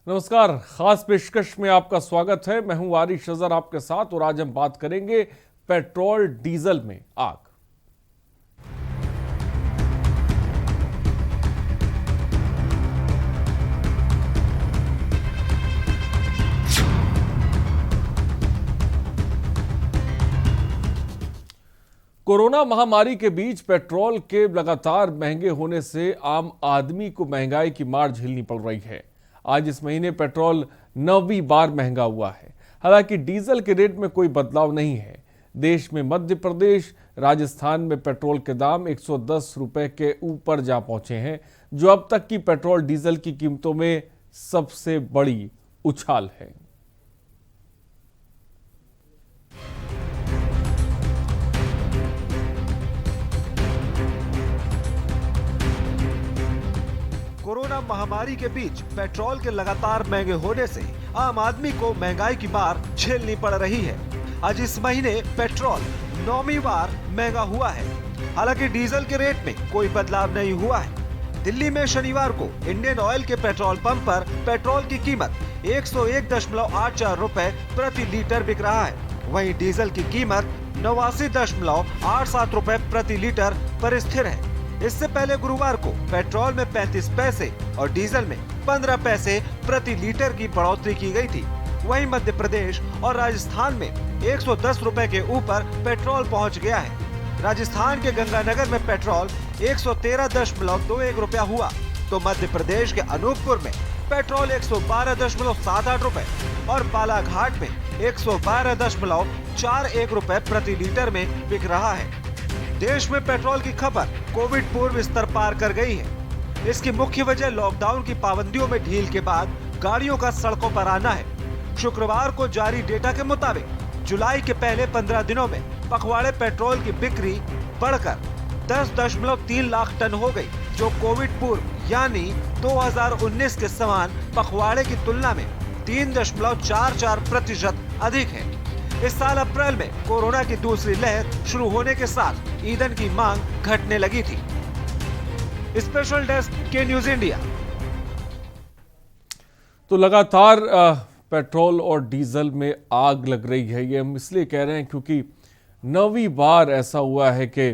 नमस्कार, खास पेशकश में आपका स्वागत है। मैं हूं वारिश अजहर आपके साथ और आज हम बात करेंगे पेट्रोल डीजल में आग। कोरोना महामारी के बीच पेट्रोल के लगातार महंगे होने से आम आदमी को महंगाई की मार झेलनी पड़ रही है। आज इस महीने पेट्रोल 9वीं बार महंगा हुआ है। हालांकि डीजल के रेट में कोई बदलाव नहीं है। देश में मध्य प्रदेश, राजस्थान में पेट्रोल के दाम 110 रुपए के ऊपर जा पहुंचे हैं, जो अब तक की पेट्रोल डीजल की कीमतों में सबसे बड़ी उछाल है। कोरोना महामारी के बीच पेट्रोल के लगातार महंगे होने से आम आदमी को महंगाई की मार झेलनी पड़ रही है। आज इस महीने पेट्रोल 9वीं बार महंगा हुआ है। हालांकि डीजल के रेट में कोई बदलाव नहीं हुआ है। दिल्ली में शनिवार को इंडियन ऑयल के पेट्रोल पंप पर पेट्रोल की कीमत 101.84 रुपए प्रति लीटर बिक रहा है। वहीं डीजल की कीमत 89.87 रुपए प्रति लीटर पर स्थिर है। इससे पहले गुरुवार को पेट्रोल में 35 पैसे और डीजल में 15 पैसे प्रति लीटर की बढ़ोतरी की गई थी। वहीं मध्य प्रदेश और राजस्थान में 110 रुपए के ऊपर पेट्रोल पहुंच गया है। राजस्थान के गंगानगर में पेट्रोल 113.21 रुपया हुआ, तो मध्य प्रदेश के अनूपपुर में पेट्रोल 112.78 रुपए और बालाघाट में 112.41 रुपए प्रति लीटर में बिक रहा है। देश में पेट्रोल की खपत कोविड पूर्व स्तर पार कर गई है। इसकी मुख्य वजह लॉकडाउन की पाबंदियों में ढील के बाद गाड़ियों का सड़कों पर आना है। शुक्रवार को जारी डेटा के मुताबिक जुलाई के पहले 15 दिनों में पखवाड़े पेट्रोल की बिक्री बढ़कर 10.3 लाख टन हो गई, जो कोविड पूर्व यानी 2019 के समान पखवाड़े की तुलना में 3.44% अधिक है। इस साल अप्रैल में कोरोना की दूसरी लहर शुरू होने के साथ ईंधन की मांग घटने लगी थी। स्पेशल डेस्क के न्यूज इंडिया। तो लगातार पेट्रोल और डीजल में आग लग रही है। ये हम इसलिए कह रहे हैं क्योंकि 9वीं बार ऐसा हुआ है कि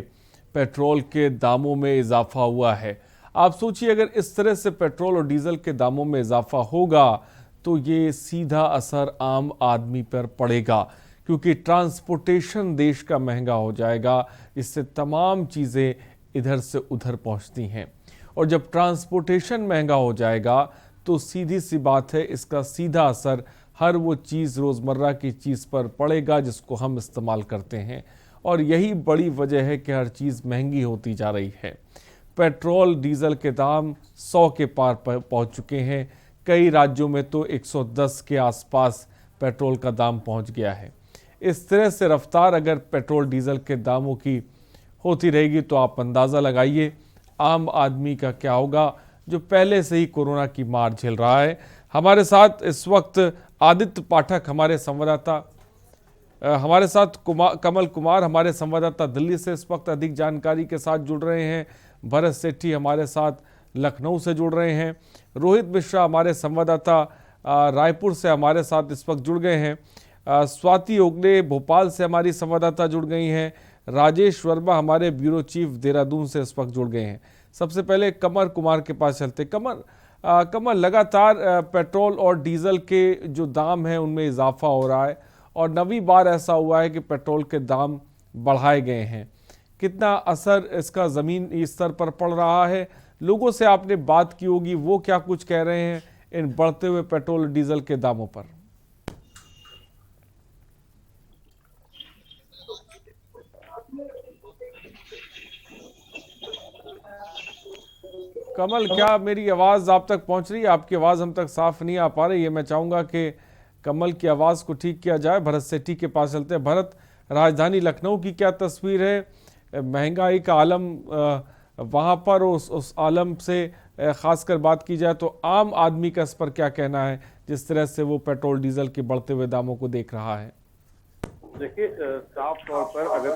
पेट्रोल के दामों में इजाफा हुआ है। आप सोचिए, अगर इस तरह से पेट्रोल और डीजल के दामों में इजाफा होगा तो ये सीधा असर आम आदमी पर पड़ेगा, क्योंकि ट्रांसपोर्टेशन देश का महंगा हो जाएगा। इससे तमाम चीज़ें इधर से उधर पहुंचती हैं, और जब ट्रांसपोर्टेशन महंगा हो जाएगा तो सीधी सी बात है, इसका सीधा असर हर वो चीज़, रोज़मर्रा की चीज़ पर पड़ेगा जिसको हम इस्तेमाल करते हैं। और यही बड़ी वजह है कि हर चीज़ महंगी होती जा रही है। पेट्रोल डीजल के दाम 100 के पार पहुँच चुके हैं। कई राज्यों में तो 110 के आसपास पेट्रोल का दाम पहुँच गया है। इस तरह से रफ्तार अगर पेट्रोल डीजल के दामों की होती रहेगी तो आप अंदाज़ा लगाइए आम आदमी का क्या होगा, जो पहले से ही कोरोना की मार झेल रहा है। हमारे साथ इस वक्त आदित्य पाठक हमारे संवाददाता, हमारे साथ कमल कुमार हमारे संवाददाता दिल्ली से इस वक्त अधिक जानकारी के साथ जुड़ रहे हैं। भरत सेठी हमारे साथ लखनऊ से जुड़ रहे हैं। रोहित मिश्रा हमारे संवाददाता रायपुर से हमारे साथ इस वक्त जुड़ गए हैं। स्वाति ओगले भोपाल से हमारी संवाददाता जुड़ गई हैं। राजेश वर्मा हमारे ब्यूरो चीफ देहरादून से इस वक्त जुड़ गए हैं। सबसे पहले कमल कुमार के पास चलते। कमल, लगातार पेट्रोल और डीजल के जो दाम हैं उनमें इजाफा हो रहा है, और 9वीं बार ऐसा हुआ है कि पेट्रोल के दाम बढ़ाए गए हैं। कितना असर इसका ज़मीनी स्तर पर पड़ रहा है? लोगों से आपने बात की होगी, वो क्या कुछ कह रहे हैं इन बढ़ते हुए पेट्रोल और डीजल के दामों पर? कमल, क्या मेरी आवाज़ आप तक पहुंच रही है? आपकी आवाज़ हम तक साफ नहीं आ पा रही है। मैं चाहूँगा कि कमल की आवाज़ को ठीक किया जाए। भरत सेठी के पास चलते हैं। भरत, राजधानी लखनऊ की क्या तस्वीर है? महंगाई का आलम वहाँ पर, उस आलम से ख़ासकर बात की जाए तो आम आदमी का इस पर क्या कहना है, जिस तरह से वो पेट्रोल डीजल के बढ़ते हुए दामों को देख रहा है? देखिए, साफ तौर पर अगर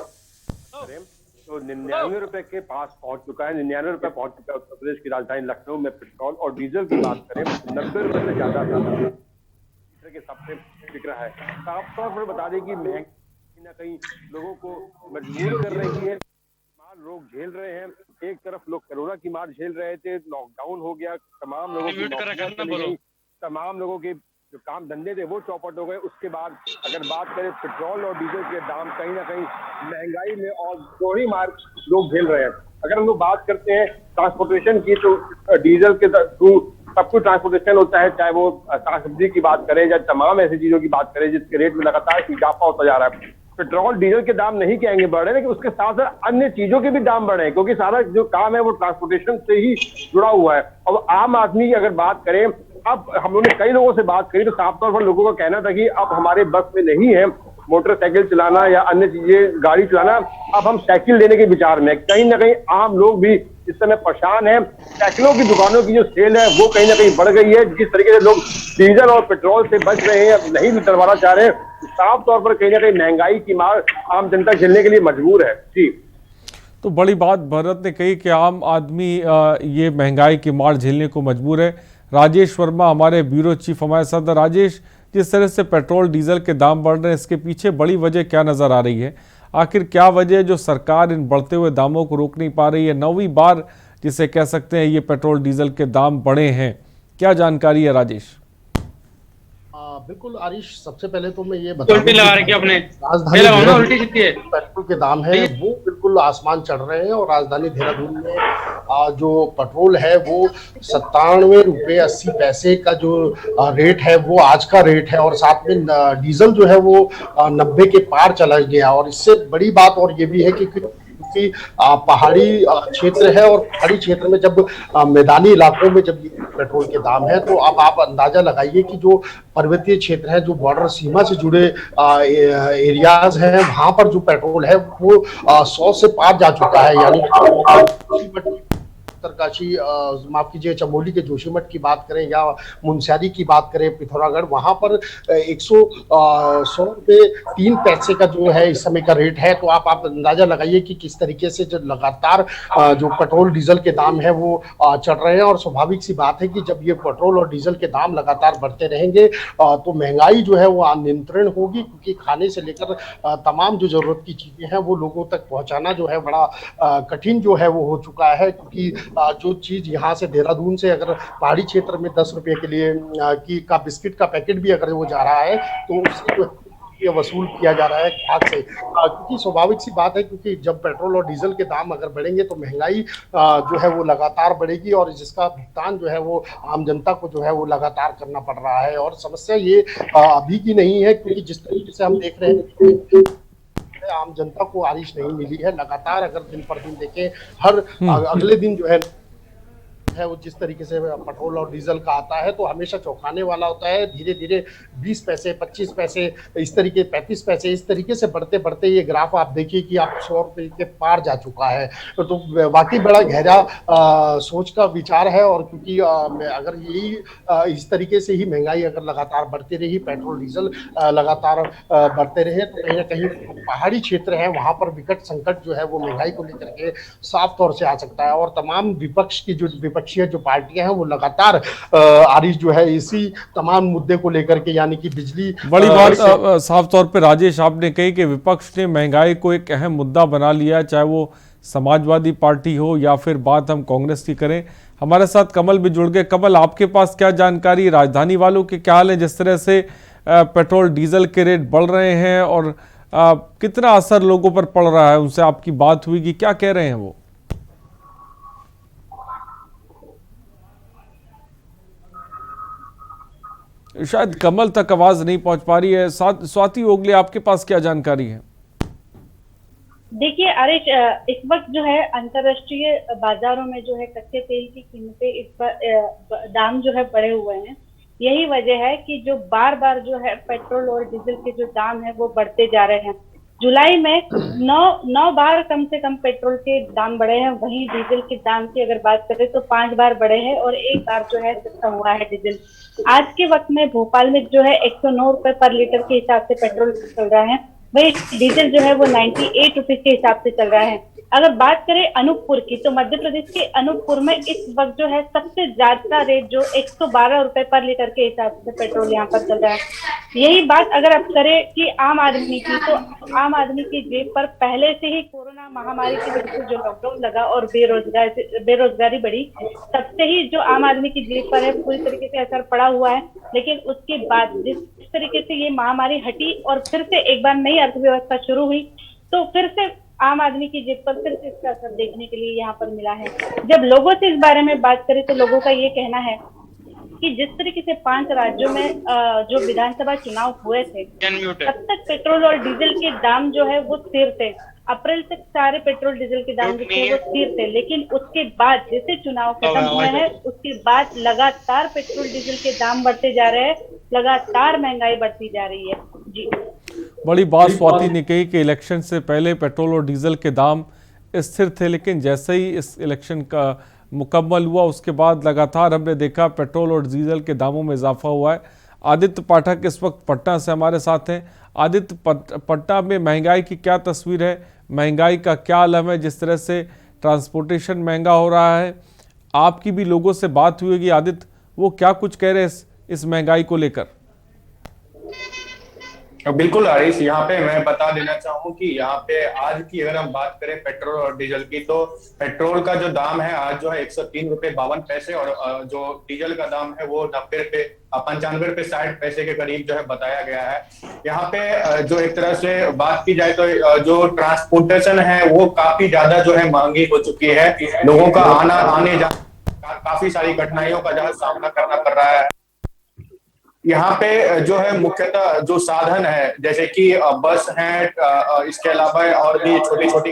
तो 99 रुपए के पास पहुंच चुका है। 99 रुपए पहुंच चुका है उत्तर प्रदेश की राजधानी लखनऊ में पेट्रोल। और डीजल की बात करें 90 रुपए से ज्यादा लीटर के हिसाब से बिक रहा है। साफ तौर पर बता दें कि महंगाई कहीं ना कहीं लोगों को मजबूर कर रही है। मार लोग झेल रहे हैं। एक तरफ लोग कोरोना की मार झेल रहे थे, लॉकडाउन हो गया, तमाम लोगों की नौकरियां चली गई, तमाम लोगों के जो काम धंधे थे वो चौपट हो गए। उसके बाद अगर बात करें पेट्रोल और डीजल के दाम कहीं ना कहीं महंगाई में और दोहरी मार लोग झेल रहे हैं। अगर हम लोग बात करते हैं ट्रांसपोर्टेशन की, तो डीजल के थ्रू सब कुछ ट्रांसपोर्टेशन होता है, चाहे वो साग सब्जी की बात करें या तमाम ऐसी चीजों की बात करें जिसके रेट में लगातार इजाफा होता जा रहा है। पेट्रोल डीजल के दाम नहीं कहेंगे बढ़ रहे, लेकिन उसके साथ साथ अन्य चीजों के भी दाम बढ़े हैं, क्योंकि सारा जो काम है वो ट्रांसपोर्टेशन से ही जुड़ा हुआ है। और आम आदमी की अगर बात करें, अब हम लोगों ने कई लोगों से बात करी तो साफ तौर पर लोगों का कहना था कि अब हमारे बस में नहीं है मोटरसाइकिल चलाना या अन्य चीजें गाड़ी चलाना, अब हम साइकिल लेने के विचार में। कहीं ना कहीं आम लोग भी इस समय परेशान है। साइकिलों की दुकानों की जो सेल है वो कहीं ना कहीं बढ़ गई है। जिस तरीके से लोग डीजल और पेट्रोल से बच रहे हैं, नहीं डरवाना चाह रहे हैं, साफ तौर पर कहीं ना कहीं महंगाई की मार आम जनता झेलने के लिए मजबूर है। जी, तो बड़ी बात भरत ने कही कि आम आदमी ये महंगाई की मार झेलने को मजबूर है। राजेश वर्मा हमारे ब्यूरो चीफ हमारे साथ। राजेश, जिस तरह से पेट्रोल डीजल के दाम बढ़ रहे हैं, इसके पीछे बड़ी वजह क्या नजर आ रही है? आखिर क्या वजह है जो सरकार इन बढ़ते हुए दामों को रोक नहीं पा रही है? 9वीं बार जिसे कह सकते हैं ये पेट्रोल डीजल के दाम बढ़े हैं, क्या जानकारी है राजेश? बिल्कुल आरिश, सबसे पहले तो मैं ये बता दूं कि राजधानी पेट्रोल के दाम है वो बिल्कुल आसमान चढ़ रहे हैं। और राजधानी देहरादून में जो पेट्रोल है वो 97 रुपये 80 पैसे का जो रेट है वो आज का रेट है। और साथ में डीजल जो है वो 90 के पार चला गया। और इससे बड़ी बात और ये भी है कि पहाड़ी क्षेत्र है, और पहाड़ी क्षेत्र में जब मैदानी इलाकों में जब पेट्रोल के दाम है, तो अब आप अंदाजा लगाइए कि जो पर्वतीय क्षेत्र है, जो बॉर्डर सीमा से जुड़े एरियाज हैं, वहां पर जो पेट्रोल है वो 100 से पार जा चुका है। यानी उत्तरकाशी, माफ कीजिए, चमोली के जोशीमठ की बात करें या मुनस्यारी की बात करें, पिथौरागढ़, वहां पर 100 रुपये 3 पैसे का जो है इस समय का रेट है। तो आप अंदाजा लगाइए कि किस तरीके से जो लगातार जो पेट्रोल डीजल के दाम है वो चढ़ रहे हैं। और स्वाभाविक सी बात है कि जब ये पेट्रोल और डीजल के दाम लगातार बढ़ते रहेंगे तो महंगाई जो है वो अनियंत्रण होगी, क्योंकि खाने से लेकर तमाम जो जरूरत की चीजें हैं वो लोगों तक पहुंचाना जो है बड़ा कठिन जो है वो हो चुका है। क्योंकि जो चीज यहाँ से देहरादून से अगर पहाड़ी क्षेत्र में 10 रुपए के लिए का बिस्किट का पैकेट भी अगर वो जा रहा है तो उससे ये वसूल किया जा रहा है ग्राहक से। क्योंकि स्वाभाविक सी बात है, क्योंकि जब पेट्रोल और डीजल के दाम अगर बढ़ेंगे तो महंगाई जो है वो लगातार बढ़ेगी, और जिसका भुगतान जो है वो आम जनता को जो है वो लगातार करना पड़ रहा है। और समस्या ये अभी की नहीं है, क्योंकि जिस तरीके से हम देख रहे हैं आम जनता को आरिश नहीं मिली है। लगातार अगर दिन पर दिन देखें, हर अगले दिन जो है वो जिस तरीके से पेट्रोल और डीजल का आता है तो हमेशा चौंकाने वाला होता है। धीरे धीरे 20 पैसे 25 पैसे इस तरीके 35 पैसे इस तरीके से बढ़ते बढ़ते ये ग्राफ आप देखिए कि आप 100 रुपये के पार जा चुका है। तो वाकई बड़ा गहरा सोच का विचार है। और क्योंकि अगर यही इस तरीके से ही महंगाई अगर लगातार बढ़ती रही, पेट्रोल डीजल लगातार बढ़ते रहे, तो कहीं ना कहीं पहाड़ी क्षेत्र है वहां पर विकट संकट जो है वो महंगाई को लेकर के साफ तौर से आ सकता है। और तमाम विपक्ष की जो पार्टियां हैं वो लगातार आरिश जो है इसी तमाम मुद्दे को लेकर के, यानी कि बिजली, बड़ी बात साफ तौर पे राजेश आपने कही कि विपक्ष ने महंगाई को एक अहम मुद्दा बना लिया, चाहे वो समाजवादी पार्टी हो या फिर बात हम कांग्रेस की करें। हमारे साथ कमल भी जुड़ गए। कमल, आपके पास क्या जानकारी, राजधानी वालों के क्या हाल है जिस तरह से पेट्रोल डीजल के रेट बढ़ रहे हैं, और कितना असर लोगों पर पड़ रहा है? उनसे आपकी बात हुई कि क्या कह रहे हैं वो? शायद कमल तक आवाज नहीं पहुंच पा रही है। स्वाति ओगले, आपके पास क्या जानकारी है? देखिए आरिश, इस वक्त जो है अंतर्राष्ट्रीय बाजारों में जो है कच्चे तेल की कीमतें इस पर दाम जो है बढ़े हुए हैं। यही वजह है कि जो बार बार जो है पेट्रोल और डीजल के जो दाम है वो बढ़ते जा रहे हैं। जुलाई में 9 बार कम से कम पेट्रोल के दाम बढ़े हैं। वहीं डीजल के दाम की अगर बात करें तो 5 बार बढ़े हैं और 1 बार जो है सस्ता हुआ है डीजल। आज के वक्त में भोपाल में जो है 109 रुपए पर लीटर के हिसाब से पेट्रोल चल रहा है। वही डीजल जो है वो 98 रुपीज के हिसाब से चल रहा है। अगर बात करें अनूपपुर की, तो मध्य प्रदेश के अनूपपुर में इस वक्त जो है सबसे ज्यादा रेट जो 112 रुपए पर लीटर के हिसाब से पेट्रोल यहाँ पर चल रहा है। यही बात अगर आप करें कि आम आदमी की, तो आम आदमी की जेब पर पहले से ही कोरोना महामारी की वजह से जो लॉकडाउन लगा और बेरोजगारी बढ़ी, तब से ही जो आम आदमी की जेब पर है पूरी तरीके से असर पड़ा हुआ है। लेकिन उसके बाद जिस तरीके से ये महामारी हटी और फिर से एक बार नई अर्थव्यवस्था शुरू हुई, तो फिर से आम आदमी की जेब पर फिर से इसका असर देखने के लिए यहाँ पर मिला है। जब लोगों से इस बारे में बात करें तो लोगों का ये कहना है कि जिस तरीके से 5 राज्यों में जो विधानसभा चुनाव हुए थे, तब तक पेट्रोल और डीजल के दाम जो है वो स्थिर थे। अप्रैल तक सारे पेट्रोल डीजल के दाम जो थे वो स्थिर थे, लेकिन उसके बाद जैसे चुनाव खत्म हुए हैं, उसके बाद लगातार पेट्रोल डीजल के दाम बढ़ते जा रहे हैं, लगातार महंगाई बढ़ती जा रही है। जी, बड़ी बात स्वाति ने कही कि इलेक्शन से पहले पेट्रोल और डीजल के दाम स्थिर थे, लेकिन जैसे ही इस इलेक्शन का मुकम्मल हुआ उसके बाद लगातार हमने देखा पेट्रोल और डीजल के दामों में इजाफा हुआ है। आदित्य पाठक इस वक्त पटना से हमारे साथ हैं। आदित्य, पटना में महंगाई की क्या तस्वीर है, महंगाई का क्या आलम है? जिस तरह से ट्रांसपोर्टेशन महंगा हो रहा है, आपकी भी लोगों से बात हुई होगी आदित्य, वो क्या कुछ कह रहे हैं इस महंगाई को लेकर? बिल्कुल आरिश, यहाँ पे मैं बता देना चाहूँ कि यहाँ पे आज की अगर हम बात करें पेट्रोल और डीजल की, तो पेट्रोल का जो दाम है आज जो है 103 रुपए 52 पैसे और जो डीजल का दाम है वो 90 रुपए 95 रुपए 60 पैसे के करीब जो है बताया गया है। यहाँ पे जो एक तरह से बात की जाए तो जो ट्रांसपोर्टेशन है वो काफी ज्यादा जो है महंगी हो चुकी है। लोगों का आने जाने काफी सारी कठिनाइयों का जो है सामना करना पड़ रहा है। यहाँ पे जो है मुख्यतः जो साधन है जैसे कि बस है, इसके अलावा और भी छोटी छोटी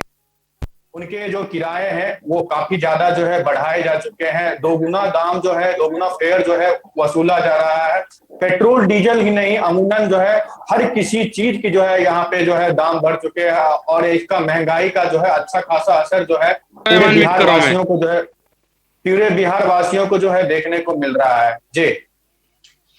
उनके जो किराए हैं वो काफी ज्यादा जो है बढ़ाए जा चुके हैं। दोगुना दाम जो है, दोगुना फेयर जो है वसूला जा रहा है। पेट्रोल डीजल ही नहीं, अमूमन जो है हर किसी चीज की जो है यहाँ पे जो है दाम बढ़ चुके हैं और इसका महंगाई का जो है अच्छा खासा असर जो है पूरे बिहार वासियों को जो है देखने को मिल रहा है। जी,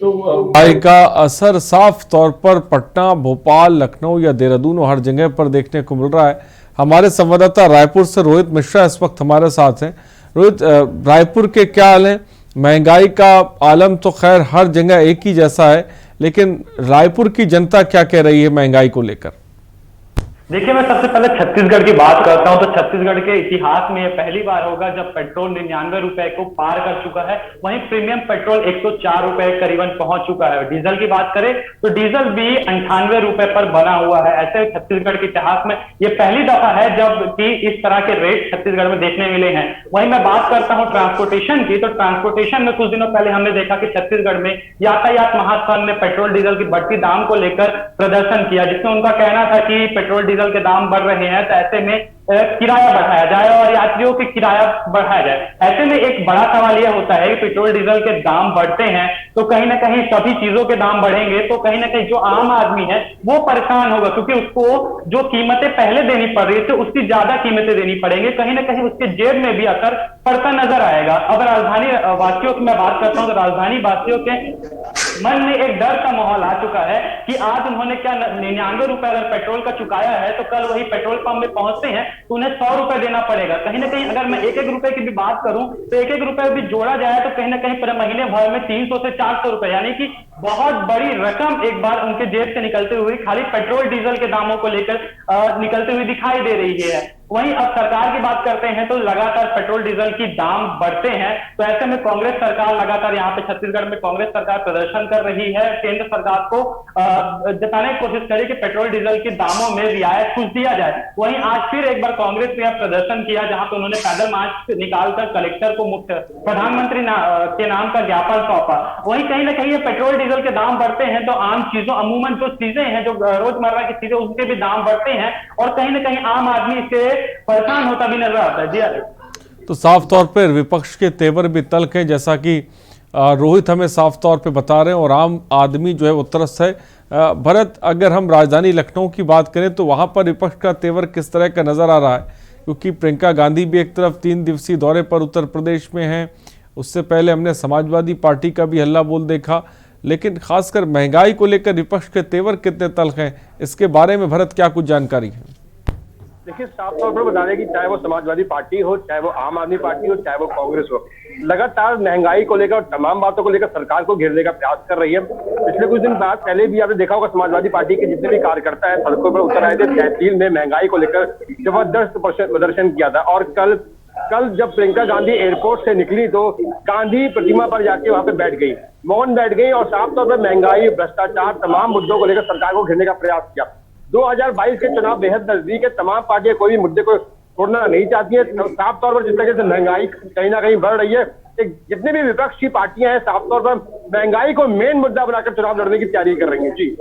महंगाई का असर साफ तौर पर पटना, भोपाल, लखनऊ या देहरादून और हर जगह पर देखने को मिल रहा है। हमारे संवाददाता रायपुर से रोहित मिश्रा इस वक्त हमारे साथ हैं। रोहित, रायपुर के क्या हाल है? महंगाई का आलम तो खैर हर जगह एक ही जैसा है, लेकिन रायपुर की जनता क्या कह रही है महंगाई को लेकर? देखिए, मैं सबसे पहले छत्तीसगढ़ की बात करता हूं तो छत्तीसगढ़ के इतिहास में ये पहली बार होगा जब पेट्रोल 99 रुपए को पार कर चुका है। वहीं प्रीमियम पेट्रोल 104 रुपए करीबन पहुंच चुका है। डीजल की बात करें तो डीजल भी 98 रुपए पर बना हुआ है। ऐसे छत्तीसगढ़ के इतिहास में ये पहली दफा है जब कि इस तरह के रेट छत्तीसगढ़ में देखने मिले हैं। वहीं मैं बात करता हूँ ट्रांसपोर्टेशन की, तो ट्रांसपोर्टेशन में कुछ दिनों पहले हमने देखा कि छत्तीसगढ़ में यातायात महासंघ ने पेट्रोल डीजल की बढ़ती दाम को लेकर प्रदर्शन किया, जिसमें उनका कहना था कि पेट्रोल डीजल के दाम बढ़ रहे हैं तो ऐसे में किराया बढ़ाया जाए और यात्रियों के किराया बढ़ाया जाए। ऐसे में एक बड़ा सवाल यह होता है कि पेट्रोल डीजल के दाम बढ़ते हैं तो कहीं ना कहीं सभी चीजों के दाम बढ़ेंगे तो कहीं ना कहीं जो आम आदमी है वो परेशान होगा, क्योंकि उसको जो कीमतें पहले देनी पड़ रही थी उसकी ज्यादा कीमतें देनी पड़ेंगी। कहीं ना कहीं उसके जेब में भी असर पड़ता नजर आएगा। अब राजधानी वासियों की मैं बात करता हूँ तो राजधानी वासियों के मन में एक डर का माहौल आ चुका है कि आज उन्होंने क्या 99 रुपए अगर पेट्रोल का चुकाया है तो कल वही पेट्रोल पंप में पहुंचते हैं तो उन्हें 100 रुपए देना पड़ेगा। कहीं ना कहीं अगर मैं एक रुपए की भी बात करूं तो एक रुपए भी जोड़ा जाए तो कहीं ना कहीं पूरे महीने भर में 300 से 400 रुपए, यानी कि बहुत बड़ी रकम एक बार उनके जेब से निकलते हुए खाली पेट्रोल डीजल के दामों को लेकर निकलते हुए दिखाई दे रही है। वहीं अब सरकार की बात करते हैं तो लगातार पेट्रोल डीजल की दाम बढ़ते हैं, तो ऐसे में कांग्रेस सरकार लगातार यहाँ पे छत्तीसगढ़ में कांग्रेस सरकार प्रदर्शन कर रही है। केंद्र सरकार को जताने की कोशिश करे कि पेट्रोल डीजल के दामों में रियायत कुछ दिया जाए। वहीं आज फिर एक बार कांग्रेस ने प्रदर्शन किया जहां पे उन्होंने पैदल मार्च निकालकर कलेक्टर को मुख्य प्रधानमंत्री के नाम का ज्ञापन सौंपा। वहीं कहीं ना कहीं ये पेट्रोल डीजल के दाम बढ़ते हैं तो आम चीजों, अमूमन जो चीजें हैं जो रोजमर्रा की चीजें उनके भी दाम बढ़ते हैं और कहीं ना कहीं आम आदमी से परेशान होता भी नजर आता है। जी, तो साफ तौर पर विपक्ष के तेवर भी तल्ख हैं, जैसा कि रोहित हमें साफ तौर पे बता रहे हैं, और आम आदमी जो है वो त्रस्त है। भरत, अगर हम राजधानी लखनऊ की बात करें तो वहाँ पर विपक्ष का तेवर किस तरह का नजर आ रहा है? क्योंकि प्रियंका गांधी भी एक तरफ 3 दिवसीय दौरे पर उत्तर प्रदेश में हैं, उससे पहले हमने समाजवादी पार्टी का भी हल्ला बोल देखा, लेकिन खासकर महंगाई को लेकर विपक्ष के तेवर कितने तल्ख हैं, इसके बारे में भरत क्या कुछ जानकारी है? देखिए, साफ तौर पर बता दें कि चाहे वो समाजवादी पार्टी हो, चाहे वो आम आदमी पार्टी हो, चाहे वो कांग्रेस हो, लगातार महंगाई को लेकर और तमाम बातों को लेकर सरकार को घेरने का प्रयास कर रही है। पिछले कुछ दिन बाद पहले भी आपने देखा होगा, समाजवादी पार्टी के जितने भी कार्यकर्ता है सड़कों पर उतर आए थे, तहसील में महंगाई को लेकर जबरदस्त प्रदर्शन किया था। और कल जब प्रियंका गांधी एयरपोर्ट से निकली तो गांधी प्रतिमा पर जाके वहां पे बैठ गई, मौन बैठ गई और साफ तौर पर महंगाई, भ्रष्टाचार, तमाम मुद्दों को लेकर सरकार को घेरने का प्रयास किया। 2022 के चुनाव बेहद नजदीक है, तमाम पार्टियां कोई भी मुद्दे को छोड़ना नहीं चाहती है। साफ तौर पर जिस तरह से महंगाई कहीं ना कहीं बढ़ रही है, जितने भी विपक्षी पार्टियां हैं साफ तौर पर महंगाई को मेन मुद्दा बनाकर चुनाव लड़ने की तैयारी कर रही है। जी,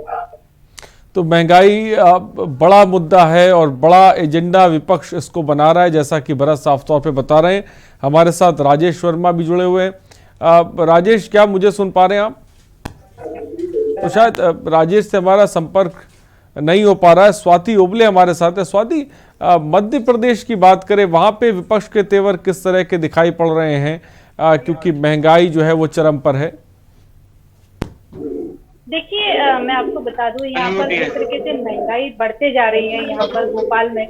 तो महंगाई बड़ा मुद्दा है और बड़ा एजेंडा विपक्ष इसको बना रहा है, जैसा कि भरत साफ तौर पे बता रहे हैं। हमारे साथ राजेश वर्मा भी जुड़े हुए हैं। राजेश, क्या मुझे सुन पा रहे हैं आप? तो शायद राजेश से हमारा संपर्क नहीं हो पा रहा है। स्वाति ओबले हमारे साथ है। स्वाति, मध्य प्रदेश की बात करें, वहां पे विपक्ष के तेवर किस तरह के दिखाई पड़ रहे हैं, क्योंकि महंगाई जो है वो चरम पर है? देखिए, मैं आपको बता दूं, यहाँ पर जिस तरीके से महंगाई बढ़ते जा रही है यहाँ पर भोपाल में,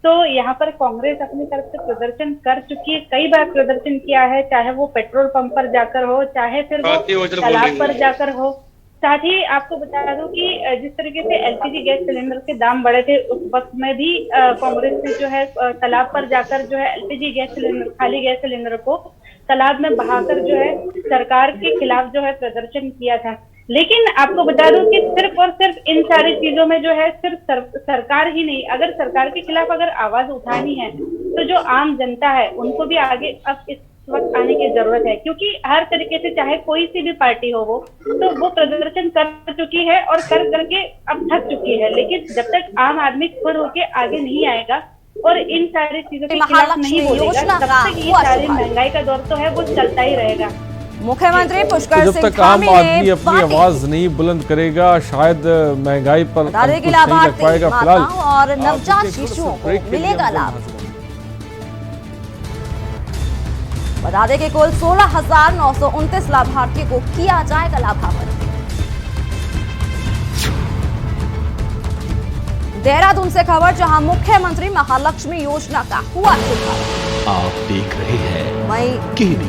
तो यहाँ पर कांग्रेस अपनी तरफ से प्रदर्शन कर चुकी है, कई बार प्रदर्शन किया है, चाहे वो पेट्रोल पंप पर जाकर हो, चाहे फिर वो तालाब पर जाकर हो। साथ ही आपको बता दूं कि जिस तरीके से एलपीजी गैस सिलेंडर के दाम बढ़े थे, उस वक्त में भी कांग्रेस ने जो है तालाब पर जाकर जो है एलपीजी गैस सिलेंडर, खाली गैस सिलेंडर को तालाब में बहाकर जो है सरकार के खिलाफ जो है प्रदर्शन किया था। लेकिन आपको बता दूं कि सिर्फ और सिर्फ इन सारी चीजों में जो है सिर्फ सरकार ही नहीं, अगर सरकार के खिलाफ अगर आवाज उठानी है तो जो आम जनता है उनको भी आगे अब इस वक्त आने की जरूरत है, क्योंकि हर तरीके से चाहे कोई सी भी पार्टी हो वो प्रदर्शन कर चुकी है और कर करके अब थक चुकी है। लेकिन जब तक आम आदमी खुद होके आगे नहीं आएगा और इन सारी चीजों के खिलाफ नहीं बोलेगा, तब तक ये सारी महंगाई का दौर तो है वो चलता ही रहेगा। मुख्यमंत्री पुष्कर जब तक आम आदमी अपनी आवाज नहीं बुलंद करेगा, शायद महंगाई पर अंकुश नहीं लग पाएगा। फिलहाल और नवजात शिशुओं को मिलेगा लाभ। बता दें कि कुल 16,929 लाभार्थियों को किया जाएगा लाभान्वित। देहरादून से खबर, जहां मुख्यमंत्री महालक्ष्मी योजना का हुआ शुभारंभ। आप देख रहे हैं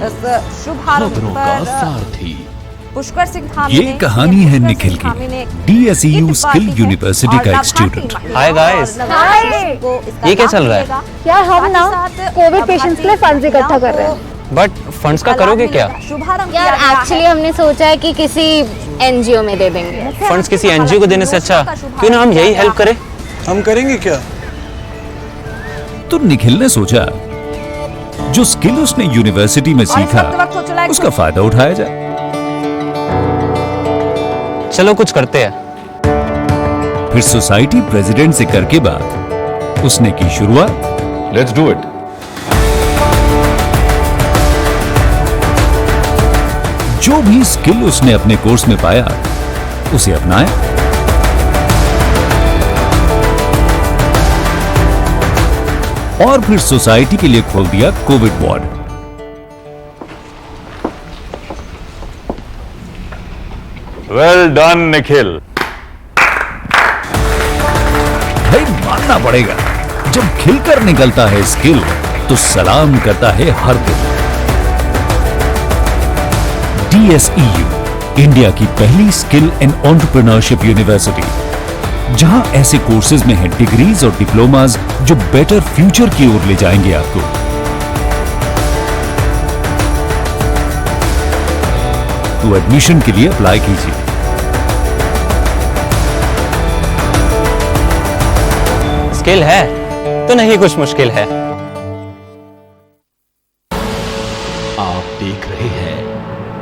इस शुभारंभ पर सारथी पुष्कर सिंह धामी, ये कहानी है निखिल की, DSEU स्किल यूनिवर्सिटी का एक स्टूडेंट। हाय गाइस, ये क्या चल रहा है? यार हम ना कोविड पेशेंट्स के लिए फंड्स इकट्ठा कर रहे हैं। बट फंड्स का करोगे क्या? यार एक्चुअली हमने सोचा है कि किसी NGO में दे देंगे। फंड्स किसी NGO को देने से अच्छा क्यों ना हम यही हेल्प करें। हम करेंगे क्या? तो निखिल ने सोचा जो स्किल उसने यूनिवर्सिटी में सीखा उसका फायदा उठाया जाए। चलो कुछ करते हैं। फिर सोसाइटी प्रेसिडेंट से करके बाद उसने की शुरुआत। Let's do it. जो भी स्किल उसने अपने कोर्स में पाया उसे अपनाया। और फिर सोसाइटी के लिए खोल दिया Covid ward. Well done Nikhil. भाई मानना पड़ेगा, जब खिलकर निकलता है स्किल तो सलाम करता है हर दिल। DSEU, इंडिया की पहली स्किल एंड एंटरप्रेन्योरशिप यूनिवर्सिटी, जहां ऐसे कोर्सेज में हैं डिग्रीज और डिप्लोमाज जो बेटर फ्यूचर की ओर ले जाएंगे आपको। तो एडमिशन के लिए अप्लाई कीजिए। स्किल है तो नहीं कुछ मुश्किल है। आप देख रहे हैं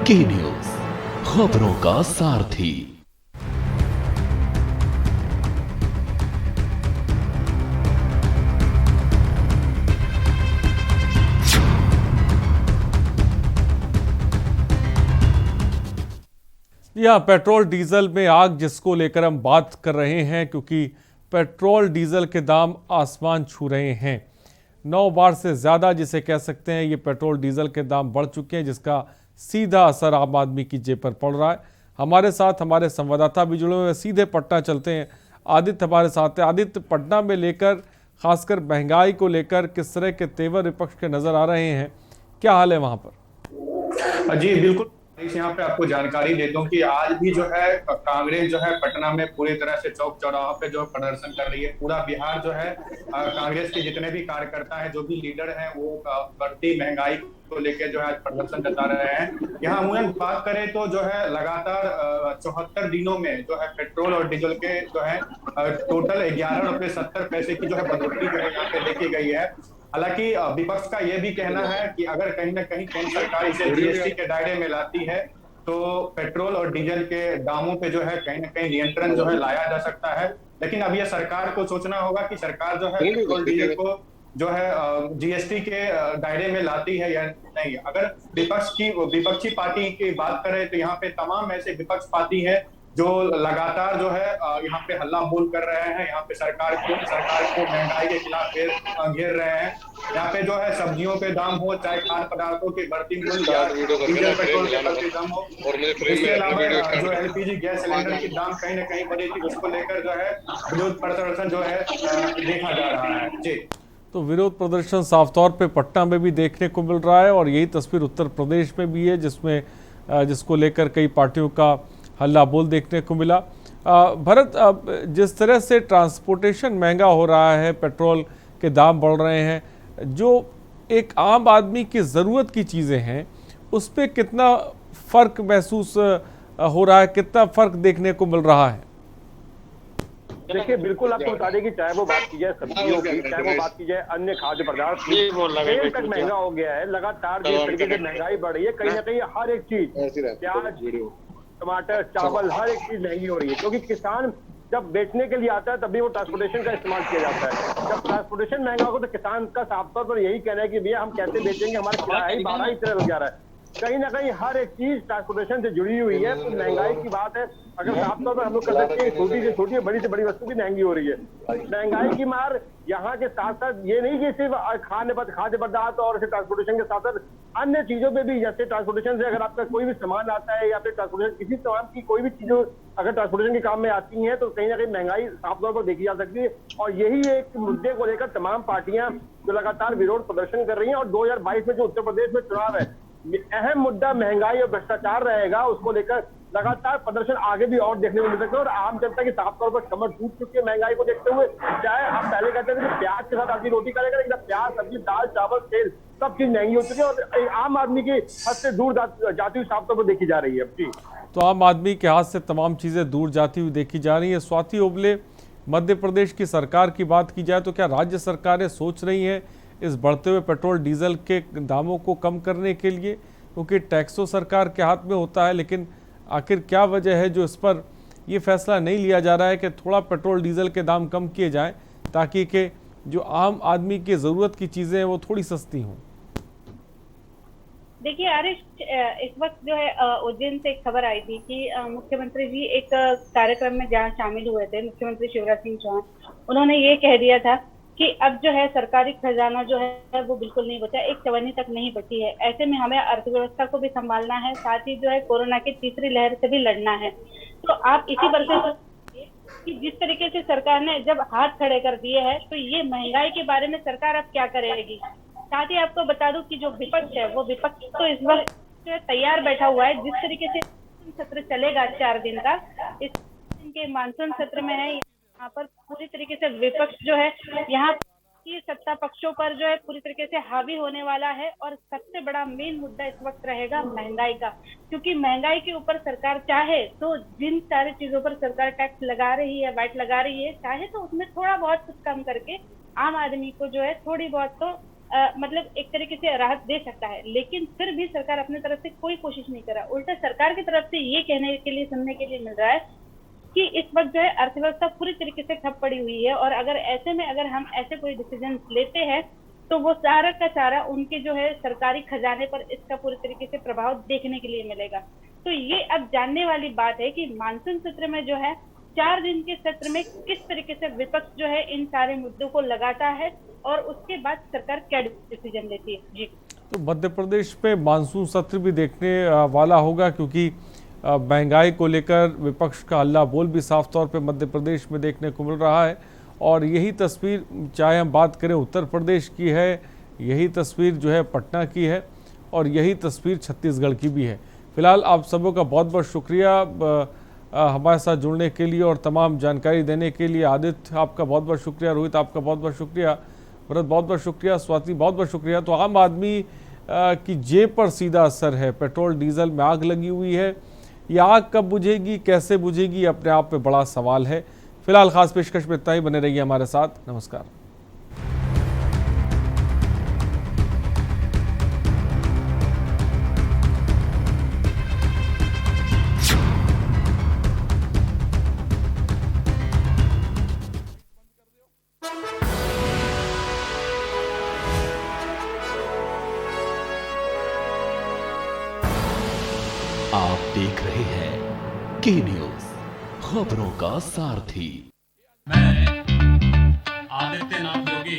के न्यूज, खबरों का सारथी। यह पेट्रोल डीजल में आग, जिसको लेकर हम बात कर रहे हैं, क्योंकि पेट्रोल डीजल के दाम आसमान छू रहे हैं। 9 बार से ज़्यादा जिसे कह सकते हैं, ये पेट्रोल डीजल के दाम बढ़ चुके हैं, जिसका सीधा असर आम आदमी की जेब पर पड़ रहा है। हमारे साथ हमारे संवाददाता भी जुड़े हुए हैं, सीधे पटना चलते हैं। आदित्य हमारे साथ है। आदित्य, पटना में लेकर खासकर महंगाई को लेकर किस तरह के तेवर विपक्ष के नजर आ रहे हैं, क्या हाल है वहां पर? जी बिल्कुल, यहाँ पे आपको जानकारी देता हूँ कि आज भी जो है कांग्रेस जो है पटना में पूरी तरह से चौक चौराहों पे जो प्रदर्शन कर रही है। पूरा बिहार जो है कांग्रेस के जितने भी कार्यकर्ता हैं, जो भी लीडर हैं, वो बढ़ती महंगाई को लेकर जो है प्रदर्शन जता रहे हैं। यहाँ अमूमन बात करें तो जो है लगातार 74 दिनों में जो है पेट्रोल और डीजल के जो है टोटल 11.70 रुपए की जो है बढ़ोतरी जो है यहाँ पे देखी गई है। हालांकि विपक्ष का यह भी कहना है कि अगर कहीं ना कहीं केंद्र सरकार इसे जीएसटी के दायरे में लाती है तो पेट्रोल और डीजल के दामों पे जो है कहीं ना कहीं नियंत्रण जो है लाया जा सकता है। लेकिन अब यह सरकार को सोचना होगा कि सरकार जो है पेट्रोल डीजल को जो है जीएसटी के दायरे में लाती है या नहीं। अगर विपक्षी पार्टी की बात करें तो यहाँ पे तमाम ऐसे विपक्ष पार्टी है जो लगातार जो है यहाँ पे हल्ला बोल कर रहे हैं, यहाँ पे सरकार को महंगाई के खिलाफ घेर रहे हैं। यहाँ पे जो है सब्जियों के दाम हो, चाहे खाद्य पदार्थों के बढ़ती मूल्य या डीजल पेट्रोल के बढ़ती दाम हो, इसके अलावा जो एलपीजी गैस सिलेंडर की दाम कहीं ना कहीं बढ़ी थी, उसको लेकर जो है विरोध प्रदर्शन जो है देखा जा रहा है। जी, तो विरोध प्रदर्शन साफ तौर पे पटना में भी देखने को मिल रहा है और यही तस्वीर उत्तर प्रदेश में भी है, जिसको लेकर कई पार्टियों का हल्ला बोल देखने को मिला। भरत, जिस तरह से ट्रांसपोर्टेशन महंगा हो रहा है, पेट्रोल के दाम बढ़ रहे हैं, जो एक आम आदमी की ज़रूरत की चीज़ें हैं, उस पर कितना फ़र्क महसूस हो रहा है, कितना फ़र्क देखने को मिल रहा है? देखिए, बिल्कुल आपको बता दें कि चाहे वो बात की जाए सब्जियों की, चाहे वो बात की जाए अन्य खाद्य पदार्थ की, तेल तक महंगा हो गया है। लगातार जिस तरीके से महंगाई बढ़ रही है, कहीं ना कहीं हर एक चीज, प्याज, टमाटर, चावल, हर एक चीज महंगी हो रही है। क्योंकि किसान जब बेचने के लिए आता है तभी वो ट्रांसपोर्टेशन का इस्तेमाल किया जाता है। जब ट्रांसपोर्टेशन महंगा होगा तो किसान का साफ तौर पर यही कहना है कि भैया हम कैसे बेचेंगे, हमारा किराया ही 12 ही तरह लग जा रहा है। कहीं ना कहीं हर एक चीज ट्रांसपोर्टेशन से जुड़ी हुई है। तो महंगाई की बात है, अगर साफ तौर पर हम लोग कर सकते हैं, छोटी से छोटी, बड़ी से बड़ी वस्तु भी महंगी हो रही है। महंगाई की मार यहाँ के साथ साथ ये नहीं कि सिर्फ खाद्य पदार्थ और ट्रांसपोर्टेशन के साथ साथ अन्य चीजों पे भी, जैसे ट्रांसपोर्टेशन से अगर आपका कोई भी सामान आता है या फिर ट्रांसपोर्टेशन किसी सामान की कोई भी चीजों अगर ट्रांसपोर्टेशन के काम में आती हैं तो कहीं ना कहीं महंगाई साफ तौर पर देखी जा सकती है। और यही एक मुद्दे को लेकर तमाम पार्टियां जो लगातार विरोध प्रदर्शन कर रही हैं। और 2022 में जो उत्तर प्रदेश में चुनाव है, अहम मुद्दा महंगाई और भ्रष्टाचार रहेगा। उसको लेकर लगातार प्रदर्शन आगे भी और देखने को मिल सकते हैं। और आम जनता की साफ तौर पर कमर टूट चुकी है महंगाई को देखते हुए। चाहे आप पहले कहते थे कि प्याज के साथ आदमी रोटी करेगा, लेकिन प्याज, सब्जी, दाल, चावल, तेल सब चीज महंगी हो चुकी है और आम आदमी की हद से दूर जाती हुई साफ तौर पर देखी जा रही है। जी, तो आम आदमी के हाथ से तमाम चीज़ें दूर जाती हुई देखी जा रही है। स्वाति ओबले, मध्य प्रदेश की सरकार की बात की जाए तो क्या राज्य सरकारें सोच रही हैं इस बढ़ते हुए पेट्रोल डीजल के दामों को कम करने के लिए? क्योंकि टैक्स तो सरकार के हाथ में होता है, लेकिन आखिर क्या वजह है जो इस पर ये फैसला नहीं लिया जा रहा है कि थोड़ा पेट्रोल डीजल के दाम कम किए जाएं ताकि कि जो आम आदमी की ज़रूरत की चीज़ें हैं वो थोड़ी सस्ती हों? देखिए आरिश, इस वक्त जो है उज्जैन से एक खबर आई थी कि मुख्यमंत्री जी एक कार्यक्रम में जहाँ शामिल हुए थे, मुख्यमंत्री शिवराज सिंह चौहान, उन्होंने ये कह दिया था कि अब जो है सरकारी खजाना जो है वो बिल्कुल नहीं बचा, एक चवन्नी तक नहीं बची है। ऐसे में हमें अर्थव्यवस्था को भी संभालना है, साथ ही जो है कोरोना की तीसरी लहर से भी लड़ना है। तो आप इसी पर से कि जिस तरीके से सरकार ने जब हाथ खड़े कर दिए हैं तो ये महंगाई के बारे में सरकार अब क्या करेगी। साथ ही आपको बता दूं कि जो विपक्ष है वो विपक्ष तो इस वक्त जो है तैयार बैठा हुआ है। जिस तरीके से सत्र चलेगा 4 दिन का, इस दिन के मानसून सत्र में है, यहाँ पर पूरी तरीके से विपक्ष जो है यहाँ की सत्ता पक्षों पर जो है पूरी तरीके से हावी होने वाला है। और सबसे बड़ा मेन मुद्दा इस वक्त रहेगा महंगाई का, क्योंकि महंगाई के ऊपर सरकार चाहे तो जिन सारी चीजों पर सरकार टैक्स लगा रही है, वैट लगा रही है, चाहे तो उसमें थोड़ा बहुत कुछ कम करके आम आदमी को जो है थोड़ी बहुत तो मतलब एक तरीके से राहत दे सकता है। लेकिन फिर भी सरकार अपनी तरफ से कोई कोशिश नहीं कर रहा। उल्टा सरकार की तरफ से ये कहने के लिए, सुनने के लिए मिल रहा है कि इस वक्त जो है अर्थव्यवस्था पूरी तरीके से ठप पड़ी हुई है और अगर ऐसे में अगर हम ऐसे कोई डिसीजन लेते हैं तो वो सारा का सारा उनके जो है सरकारी खजाने पर इसका पूरी तरीके से प्रभाव देखने के लिए मिलेगा। तो ये अब जानने वाली बात है कि मानसून सत्र में जो है 4 दिन के सत्र में किस तरीके से विपक्ष जो है इन सारे मुद्दों को लगाता है और उसके बाद सरकार क्या डिसीजन लेती है। जी, तो मध्य प्रदेश में मानसून सत्र भी देखने वाला होगा, क्योंकि महंगाई को लेकर विपक्ष का हल्ला बोल भी साफ तौर पे मध्य प्रदेश में देखने को मिल रहा है। और यही तस्वीर, चाहे हम बात करें उत्तर प्रदेश की है, यही तस्वीर जो है पटना की है और यही तस्वीर छत्तीसगढ़ की भी है। फिलहाल आप सबों का बहुत बहुत शुक्रिया हमारे साथ जुड़ने के लिए और तमाम जानकारी देने के लिए। आदित्य, आपका बहुत बहुत शुक्रिया। रोहित, आपका बहुत बहुत शुक्रिया। भरत, बहुत बहुत शुक्रिया। स्वाति, बहुत बहुत शुक्रिया। तो आम आदमी की जेब पर सीधा असर है। पेट्रोल डीजल में आग लगी हुई है। ये आग कब बुझेगी, कैसे बुझेगी, अपने आप में बड़ा सवाल है। फिलहाल खास पेशकश में इतना ही। बने रहिए हमारे साथ। नमस्कार। आप देख रहे हैं के न्यूज, खबरों का सारथी। मैं आदित्यनाथ योगी।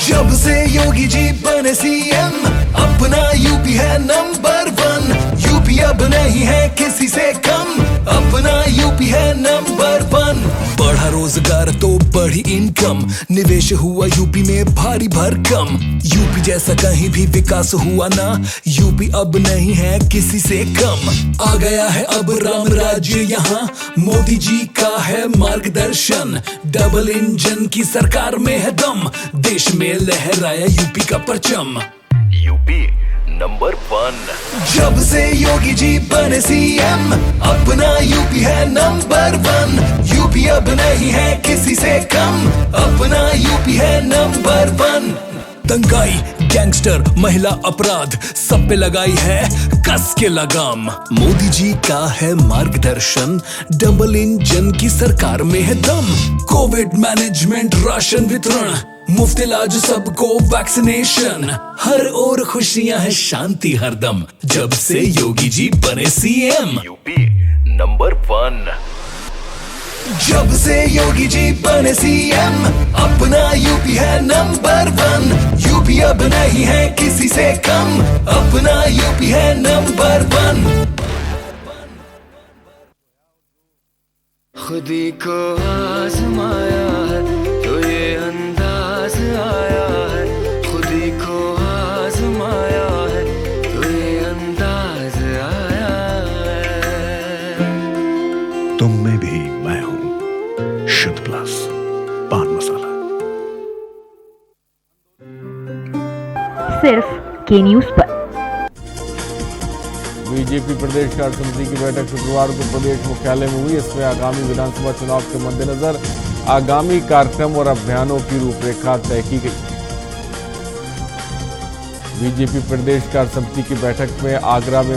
जब से योगी जी बने सीएम, अपना यूपी है नंबर 1। यूपी अब नहीं है किसी से कम, अपना यूपी है नंबर 1। बढ़ा रोजगार तो बढ़ी इनकम, निवेश हुआ यूपी में भारी भरकम। यूपी जैसा कहीं भी विकास हुआ ना, यूपी अब नहीं है किसी से कम। आ गया है अब राम राज्य यहाँ, मोदी जी का है मार्गदर्शन। डबल इंजन की सरकार में है दम, देश में लहराया यूपी का परचम। UP number 1। जब से योगी जी बने सीएम, अपना यूपी है नंबर 1। यूपी अब नहीं है किसी से कम, अपना यूपी है नंबर 1। दंगाई, गैंगस्टर, महिला अपराध, सब पे लगाई है कस के लगाम। मोदी जी का है मार्गदर्शन, डबल इंजन की सरकार में है दम। कोविड मैनेजमेंट, राशन वितरण, मुफ्त इलाज सबको, वैक्सीनेशन, हर ओर खुशियां है, शांति हरदम। जब से योगी जी बने सीएम, यूपी नंबर 1। जब से योगी जी बने सीएम, अपना यूपी है नंबर 1। यूपी अब नहीं है किसी से कम, अपना यूपी है नंबर 1। खुदी को आजमाया है तो ये अंदाज आया है, खुदी को आजमाया है तो ये अंदाज आया है। तुम में भी मैं हूं, शुद्ध प्लस पान मसाला। सिर्फ के न्यूज पर। बीजेपी प्रदेश कार्यसमिति की बैठक शुक्रवार को प्रदेश मुख्यालय में हुई। इसमें आगामी विधानसभा चुनाव के मद्देनजर आगामी कार्यक्रम और अभियानों की रूपरेखा तय की गई। बीजेपी प्रदेश कार्यसमिति की बैठक में आगरा में